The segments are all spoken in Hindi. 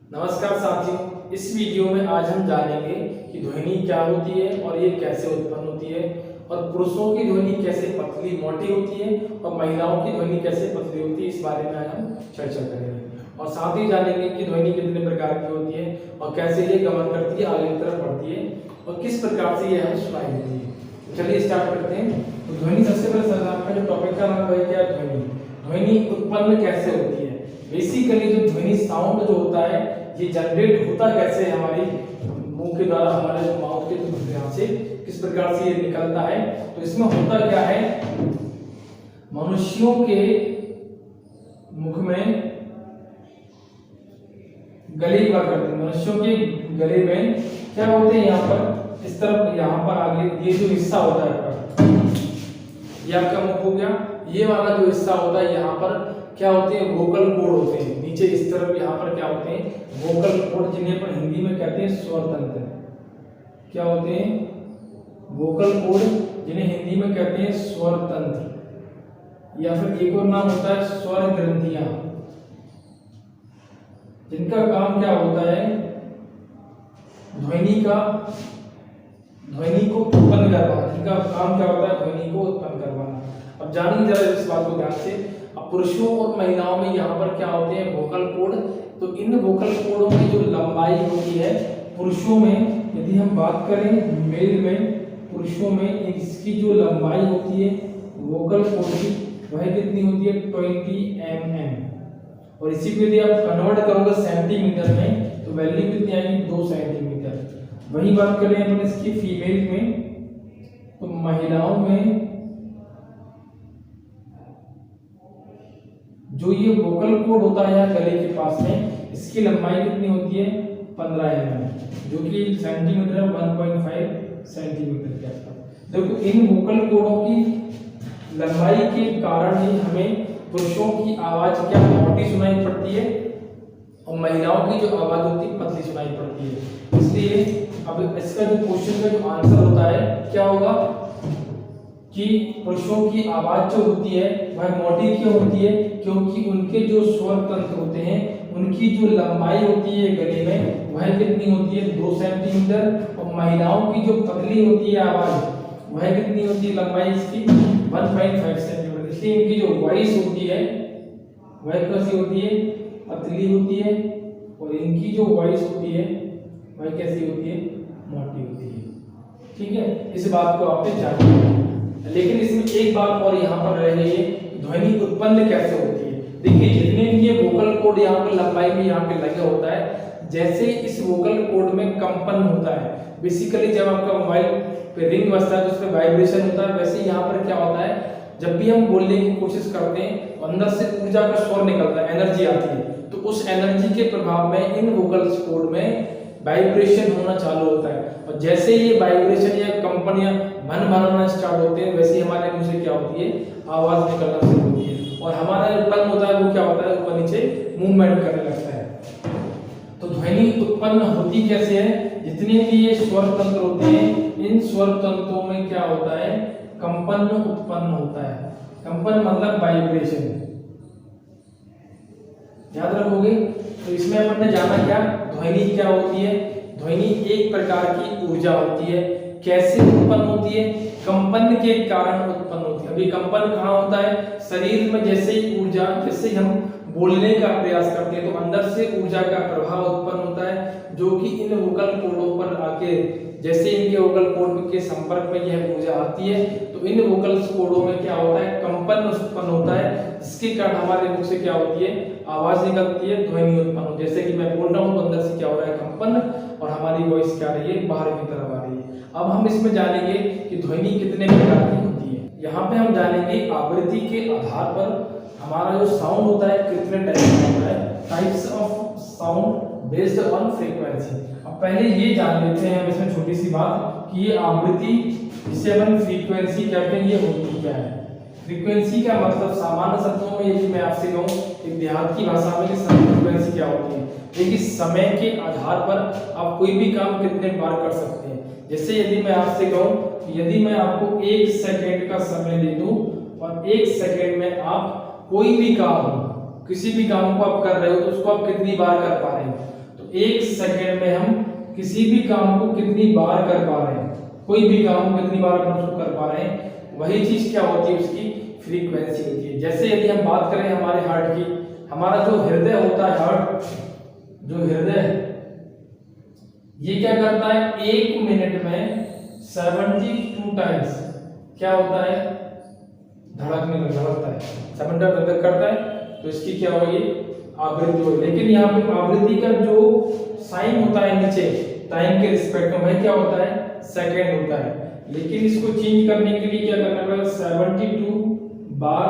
नमस्कार साथियों, इस वीडियो में आज हम जानेंगे कि ध्वनि क्या होती है और ये कैसे उत्पन्न होती है और पुरुषों की ध्वनि कैसे पतली मोटी होती है और महिलाओं की ध्वनि कैसे पतली होती है। इस बारे में आज हम चर्चा करेंगे और साथ ही जानेंगे कि ध्वनि कितने प्रकार की होती है और कैसे ये गमन करती है, आगे की तरफ बढ़ती है और किस प्रकार से ये हमें सुनाई देती है। चलिए स्टार्ट करते हैं। तो ध्वनि सबसे पहले आपका जो टॉपिक का नाम है क्या, ध्वनि। ध्वनि उत्पन्न कैसे होती है। बेसिकली जो ध्वनि साउंड जो होता है ये जनरेट होता कैसे है, हमारी मुंह के द्वारा, हमारे जो माउथ के यहाँ से किस प्रकार से ये निकलता है। तो इसमें होता क्या है, मनुष्यों के मुख में गले की बात करते हैं। मनुष्यों के गले में क्या होते हैं, यहाँ पर इस तरफ, यहाँ पर आगे ये जो हिस्सा होता है आपका, ये आपका मुख हो गया। ये वाला जो हिस्सा होता है यहाँ पर क्या होते हैं, वोकल कॉर्ड होते हैं। नीचे इस तरफ यहाँ पर क्या होते हैं, वोकल कॉर्ड, जिन्हें पर हिंदी में कहते हैं स्वर तंत्र। क्या होते हैं, वोकल कॉर्ड, जिन्हें हिंदी में कहते हैं स्वर तंत्र, या फिर एक और नाम होता है स्वर ग्रंथियां, जिनका काम क्या होता है, ध्वनि को उत्पन्न करवाना। जिनका काम क्या होता है, ध्वनि को उत्पन्न करवाना। अब जानिए जरा इस बात को ध्यान से। अब पुरुषों और महिलाओं में यहाँ पर क्या होते हैं, वोकल कॉर्ड। तो इन वोकल कॉर्डों की जो लंबाई होती है, पुरुषों में यदि हम बात करें, मेल में, पुरुषों में इसकी जो लंबाई होती है वोकल कॉर्ड की, वह कितनी होती है, 20 mm। और इसी को यदि आप कन्वर्ट करोगे सेंटीमीटर में तो वैल्यू कितनी आएगी, 2 सेंटीमीटर। वही बात करें अपन इसकी फीमेल में, तो महिलाओं में जो ये वोकल कॉर्ड होता है यहाँ गले के पास में, इसकी लंबाई कितनी होती है, 15 mm, जो कि सेंटीमीटर 1.5 सेंटीमीटर के आसपास। देखो इन वोकल कॉर्डों की लंबाई के कारण ही हमें पुरुषों की आवाज क्या मोटी सुनाई पड़ती है और महिलाओं की जो आवाज होती है पतली सुनाई पड़ती है। इसलिए अब इसका जो क्वेश्चन का जो आंसर होता है क्या होगा कि पुरुषों की आवाज जो होती है वह मोटी क्यों होती है, क्योंकि उनके जो स्वर तंत्र होते हैं उनकी जो लंबाई होती है गले में वह कितनी होती है, 2 सेंटीमीटर। और महिलाओं की जो पतली होती है आवाज वह कितनी होती है, लंबाई इसकी 1.5 सेंटीमीटर। इसलिए इनकी जो वॉइस होती है वह कैसी होती है, पतली होती है, और इनकी जो वॉइस होती है वह कैसी होती है, मोटी होती है। ठीक है, इस बात को आपने जाना। लेकिन इसमें एक बात और यहाँ पर रह गई है, ध्वनि उत्पन्न कैसे होती है। देखिए जितने भी ये वोकल कॉर्ड यहाँ पर लंबाई में यहाँ पे लगा होता है, जैसे इस वोकल कॉर्ड में कंपन होता है, बेसिकली जब आपका मोबाइल पे रिंग बजता है तो उसमें वाइब्रेशन होता है, वैसे यहाँ पर क्या होता है, जब भी हम बोलने की कोशिश करते हैं तो अंदर से ऊर्जा का स्वर निकलता है, एनर्जी आती है। तो उस एनर्जी के प्रभाव में इन वोकल कॉर्ड में वाइब्रेशन होना चालू होता है, और जैसे ये वाइब्रेशन या कंपन या भन भनाना स्टार्ट होते हैं, वैसे हमारे मुंह से क्या होती है, आवाज निकलना शुरू होती है, और हमारा जो टंग होता है वो क्या होता है, ऊपर नीचे मूवमेंट करने लगता है। तो ध्वनि उत्पन्न होती कैसे है, जितने भी ये स्वर तंत्र होते हैं, इन स्वर तंत्रों में क्या होता है, कंपन उत्पन्न होता है। कंपन मतलब वाइब्रेशन, याद रखोगे। तो इसमें अपन ने जाना क्या, ध्वनि क्या होती है। ध्वनि एक प्रकार की ऊर्जा होती है। कैसे उत्पन्न होती है, कंपन के कारण उत्पन्न होती है। अभी कंपन कहाँ होता है, शरीर में जैसे ही ऊर्जा, जैसे हम बोलने का प्रयास करते हैं तो अंदर से ऊर्जा का प्रभाव उत्पन्न होता है, जो कि इन वोकल कॉर्डों पर आके, जैसे इनके वोकल कॉर्ड के संपर्क में यह ऊर्जा आती है तो इन वोकल कॉर्डों में क्या होता है, कंपन उत्पन्न होता है, जिसके कारण हमारे मुख से क्या होती है, आवाज निकलती है, ध्वनि उत्पन्न होती है। जैसे कि मैं बोल रहा हूँ तो अंदर से क्या हो रहा है, कंपन, और हमारी वॉइस क्या आ रही है, बाहर की तरफ आ रही है। अब हम इसमें जानेंगे कि ध्वनि कितने प्रकार की होती है। यहाँ पे हम जानेंगे आवृत्ति के आधार पर हमारा जो साउंड होता है कितने टाइप का होता है, types of sound based on frequency. अब पहले ये जान लेते हैं हम इसमें छोटी सी बात कि ये आवृत्ति, जिसे अपन फ्रीक्वेंसी कहते हैं, ये होती क्या है। फ्रीक्वेंसी का मतलब सामान्य शब्दों में यदि मैं आपसे कहूँ एक देहात की भाषा में, फ्रीक्वेंसी क्या होती है, देखिए समय के आधार पर आप कोई भी काम कितने बार कर सकते हैं। जैसे यदि मैं आपसे कहूँ, यदि मैं आपको 1 सेकेंड का समय दे दूं और 1 सेकेंड में आप कोई भी काम, किसी भी काम को आप कर रहे हो तो उसको आप कितनी बार कर पा रहे हो। तो तो 1 सेकंड में हम किसी भी काम को कितनी बार कर पा रहे हैं, कोई भी काम को कितनी बार अपन उसको कर पा रहे हैं, वही चीज क्या होती है, उसकी फ्रीक्वेंसी होती है। जैसे यदि हम बात करें हमारे हार्ट की, हमारा जो हृदय होता है, हार्ट जो हृदय है, ये क्या करता है, 1 मिनट में 72 टाइम्स क्या होता है, धड़कता है, 72 धड़क करता है। तो इसकी क्या होगी, आवृत्ति होगी। लेकिन यहाँ पे आवृत्ति का जो साइन होता है नीचे टाइम के रिस्पेक्ट में, वह क्या होता है, सेकंड होता है। लेकिन इसको चेंज करने के लिए क्या करना पड़ेगा, 72 बार,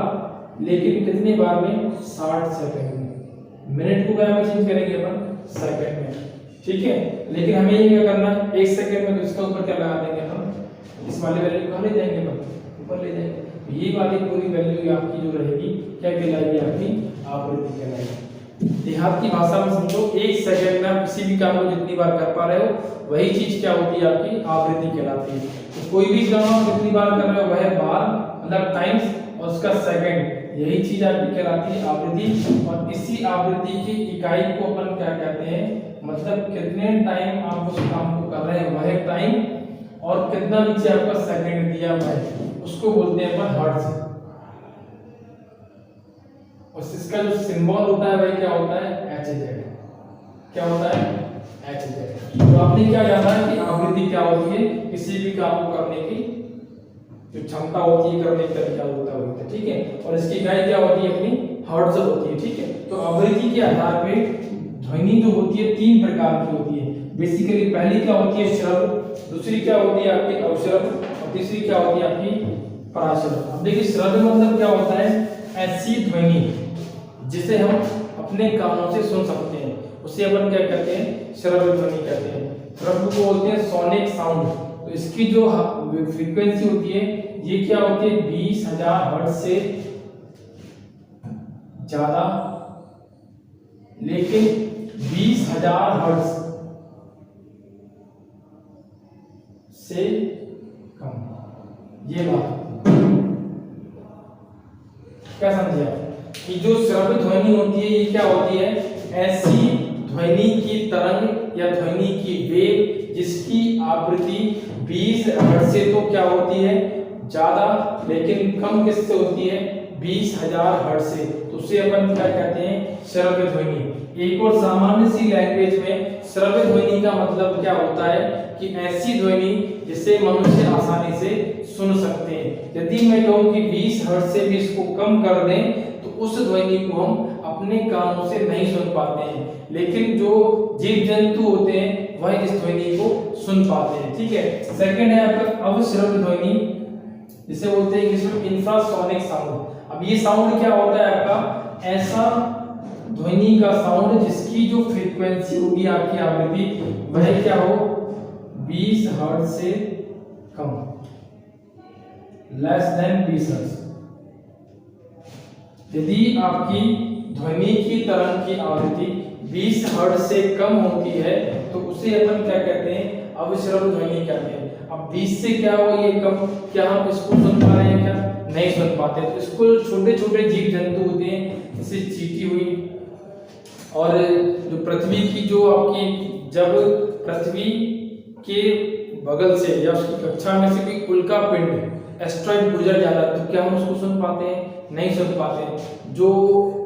लेकिन कितने बार में, 60 सेकंड में। मिनट को क्या में चेंज करेंगे अपन, सेकंड में, ठीक है। लेकिन हमें ये क्या करना है, 1 सेकंड में, तो इसका ऊपर क्या लगा देंगे अपन, इस वाले वैल्यू को ले जाएंगे अपन, ऊपर ले जाएंगे। ये वाली पूरी वैल्यू आपकी जो रहेगी क्या कहलाएगी, आपकी आवृत्ति कहलाएगी। देहात की भाषा में समझो, 1 सेकंड में आप किसी भी काम को जितनी बार कर पा रहे हो, वही चीज क्या होती है, आपकी आवृत्ति कहलाती है। तो कोई भी काम आप कितनी बार कर रहे हो, वह बार मतलब टाइम्स और उसका सेकंड, यही चीज आपकी कहलाती है आवृत्ति। और इसी आवृत्ति की इकाई को अपन क्या कहते हैं, मतलब कितने टाइम आप उस काम को कर रहे हैं, वह टाइम और कितना नीचे आपका सेकंड दिया हुआ है, उसको बोलते हैं अपन हर्ट्ज। और इसका जो सिंबल होता है वह क्या होता है, HZ। क्या होता है, HZ। तो आपने क्या जाना है कि आवृत्ति क्या होती है, किसी भी काम को करने की जो क्षमता होती है, करने का तरीका होता है, ठीक है। और इसकी इकाई क्या होती है, अपनी हर्ट्ज होती है, ठीक है। तो आवृत्ति के आधार पे ध्वनि जो होती है 3 प्रकार की होती है बेसिकली। पहली क्या होती है, श्रव्य, दूसरी क्या होती है आपकी अवश्रव्य, और तीसरी क्या होती है आपकी पराश्रव्य। अब देखिए श्रव्य मतलब क्या होता है, ऐसी ध्वनि जिसे हम अपने कानों से सुन सकते हैं, उसे अपन क्या कहते हैं, श्रव्य ध्वनि कहते हैं। श्रव्य को बोलते हैं सोनिक साउंड। तो इसकी जो फ्रीक्वेंसी होती है, ये क्या होती है, 20,000 हर्ट्ज से ज्यादा, लेकिन 20,000 हर्ट्ज से कम। ये बात क्या समझे आप, कि जो श्रव्य ध्वनि होती है, ये क्या होती है, ऐसी ध्वनि की तरंग या ध्वनि की वेव जिसकी आवृत्ति 20 हर्ट्ज से तो क्या होती है, ज्यादा, लेकिन कम किससे होती है, 20,000 हर्ट्ज से। तो उसे अपन क्या कहते हैं, श्रव्य ध्वनि। एक और सामान्य सी लैंग्वेज में श्रव्य ध्वनि का मतलब क्या होता है, कि ऐसी ध्वनि जिसे मनुष्य आसानी से सुन सकते हैं। यदि मैं कहूं कि 20 हर्ट्ज से भी इसको कम कर दें, तो उस ध्वनि को हम अपने कानों से नहीं सुन पाते हैं, लेकिन जो जीव जंतु होते हैं वह इस ध्वनि को सुन पाते हैं, ठीक है। सेकंड है आपका अवश्रव्य ध्वनि, जिसे बोलते हैं इंग्लिश में इंफ्रासोनिक साउंड। अब ये साउंड क्या होता है आपका, ऐसा ध्वनि का साउंड जिसकी जो फ्रीक्वेंसी होगी, आपकी आवृत्ति, वह क्या हो, 20 हर्ट्ज से कम, लेस देन 20 हर्ट्ज। यदि आपकी ध्वनि की तरंग की आवृत्ति 20 हर्ट्ज से कम होती है, तो उसे अपन क्या कहते हैं, अवश्रव्य ध्वनि कहते हैं। अब 20 से क्या हो, ये कम, क्या हम इसको सुन पा रहे हैं, क्या नहीं सुन पाते। तो इसको छोटे छोटे जीव जंतु होते हैं, जैसे चींटी हुई, और जो पृथ्वी की जो आपकी, जब पृथ्वी के बगल से या उसकी कक्षा में से कोई उल्का पिंड एस्ट्रॉइड गुजर जाता है, तो क्या हम उसको सुन पाते हैं, नहीं सुन पाते। जो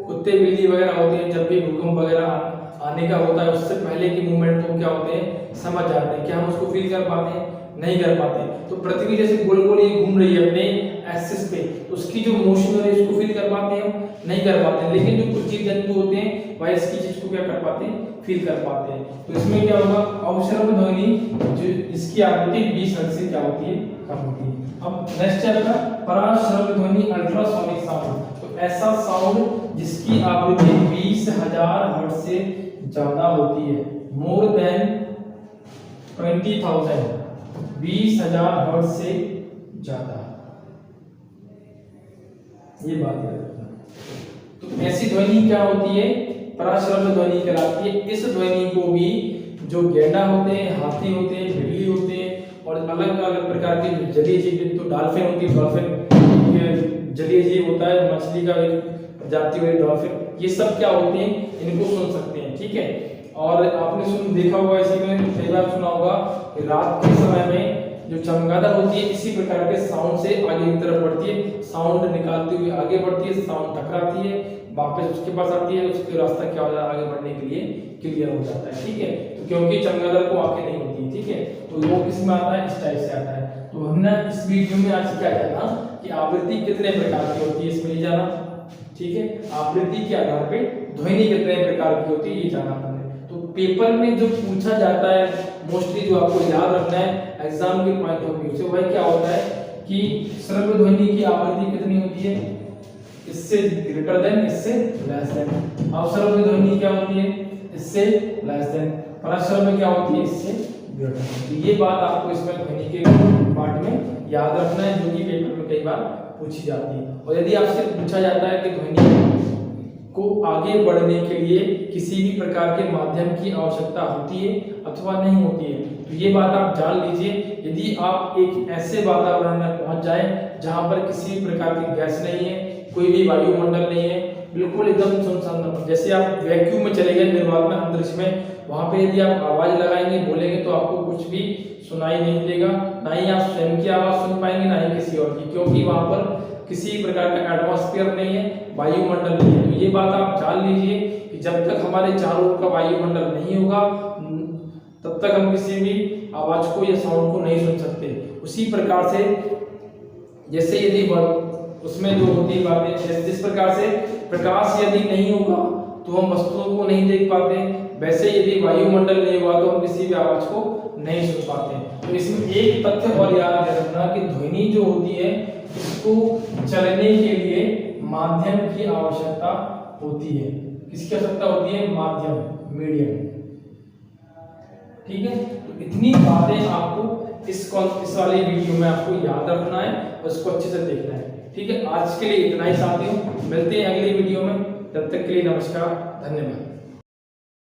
कुत्ते बिल्ली वगैरह होते हैं, जब भी भूकंप वगैरह आने का होता है, उससे पहले के मूवमेंट को क्या होते हैं, समझ जाते हैं। क्या हम उसको फील कर पाते हैं, नहीं कर पाते। तो पृथ्वी जैसे गोल गोल ये घूम रही है अपने एक्सिस पे, तो उसकी जो मोशन है उसको फील कर पाते हैं, हम नहीं कर पाते हैं। लेकिन जो कुछ जीव जंतु होते हैं वह इसकी चीज को क्या कर पाते हैं, फील कर पाते हैं। तो इसमें क्या होगा, अवश्रव्य ध्वनि जो इसकी आवृत्ति 20 हर्ट्ज से क्या होती है, कम होती है। अब नेक्स्ट है आपका पराश्रव्य ध्वनि, अल्ट्रासोनिक साउंड। तो ऐसा साउंड जिसकी आवृत्ति 20,000 हर्ट्ज से ज्यादा होती है, मोर देन 20,000, 20,000 हर्ट्ज से ज्यादा, ये बात है। तो ऐसी ध्वनि क्या होती है, पराश्रव्य ध्वनि कहलाती है। इस ध्वनि को भी जो गैंडा होते हैं, हाथी होते हैं, बिल्ली होते हैं, और अलग अलग प्रकार के जलीय जीव, तो डॉल्फिन होती है, डॉल्फिन जलीय जीव होता है, मछली का एक प्रजाति हुई डॉल्फिन, ये सब क्या होते हैं, इनको सुन सकते हैं, ठीक है। और आपने देखा होगा, इसी में कई बार सुना होगा कि रात के समय में जो चमगादड़ होती है इसी प्रकार के साउंड से आगे की तरफ बढ़ती है, साउंड निकालती हुई आगे बढ़ती है, साउंड टकराती है, वापस उसके पास आती है, उसके रास्ता क्या हो जाता है, आगे बढ़ने के लिए क्लियर हो जाता है। ठीक है, तो क्योंकि चमगादड़ को आंखें नहीं होती। ठीक है, तो वो किस में आता है, इस टाइप से आता है। तो हमने इस वीडियो में आज क्या जाना कि आवृत्ति कितने प्रकार की होती है, इसमें नहीं जाना। ठीक है, आवृत्ति के आधार पे ध्वनि कितने प्रकार की होती है ये जाना हमने। तो पेपर में जो पूछा जाता है मोस्टली, जो आपको याद रखना है एग्जाम के पॉइंट ऑफ व्यू से, वह क्या होता है कि श्रव्य ध्वनि की आवृत्ति कितनी होती है, इससे ग्रेटर देन, इससे लेस देन। अवश्रव्य ध्वनि क्या होती है, इससे लेस देन। परश्रव्य क्या होती है, इससे ग्रेटर देन। तो ये बात आपको इसमें ध्वनि के पार्ट में याद रखना है, जो कि पेपर में कई बार पूछी जाती है। और यदि आपसे पूछा जाता है कि ध्वनि को आगे बढ़ने के लिए किसी भी प्रकार के माध्यम की आवश्यकता होती है अथवा नहीं होती है, तो ये बात आप जान लीजिए। यदि आप एक ऐसे वातावरण में पहुंच जाए जहां पर किसी भी प्रकार की गैस नहीं है, कोई भी वायुमंडल नहीं है, बिल्कुल एकदम सुनसान, जैसे आप वैक्यूम में चले गए निर्वात में, अंतरिक्ष में, वहां पे यदि आप आवाज लगाएंगे, बोलेंगे, तो आपको कुछ भी सुनाई नहीं देगा, ना ही आप स्वयं की आवाज सुन पाएंगे, ना ही किसी और की, क्योंकि वहां पर किसी प्रकार का एटमॉस्फेयर नहीं है, वायुमंडल नहीं है। तो ये बात आप जान लीजिए कि जब तक हमारे चारों ओर का वायुमंडल नहीं होगा तब तक हम किसी भी आवाज को या साउंड को नहीं सुन सकते। उसी प्रकार से जैसे यदि उसमें जो होती है बातें, जिस प्रकार से प्रकाश यदि नहीं होगा तो हम वस्तुओं को नहीं देख पाते, वैसे यदि वायुमंडल नहीं होगा तो हम किसी भी आवाज को नहीं सुन पाते। तो इसमें एक तथ्य और याद रखना कि ध्वनि जो होती है इसको चलने के लिए माध्यम की आवश्यकता होती है। किसकी आवश्यकता होती है, माध्यम, मीडियम। ठीक है, तो इतनी बातें आपको इस वाले वीडियो में आपको याद रखना है और इसको अच्छे से देखना है। ठीक है, आज के लिए इतना ही साथियों, मिलते हैं अगली वीडियो में, तब तक के लिए नमस्कार, धन्यवाद।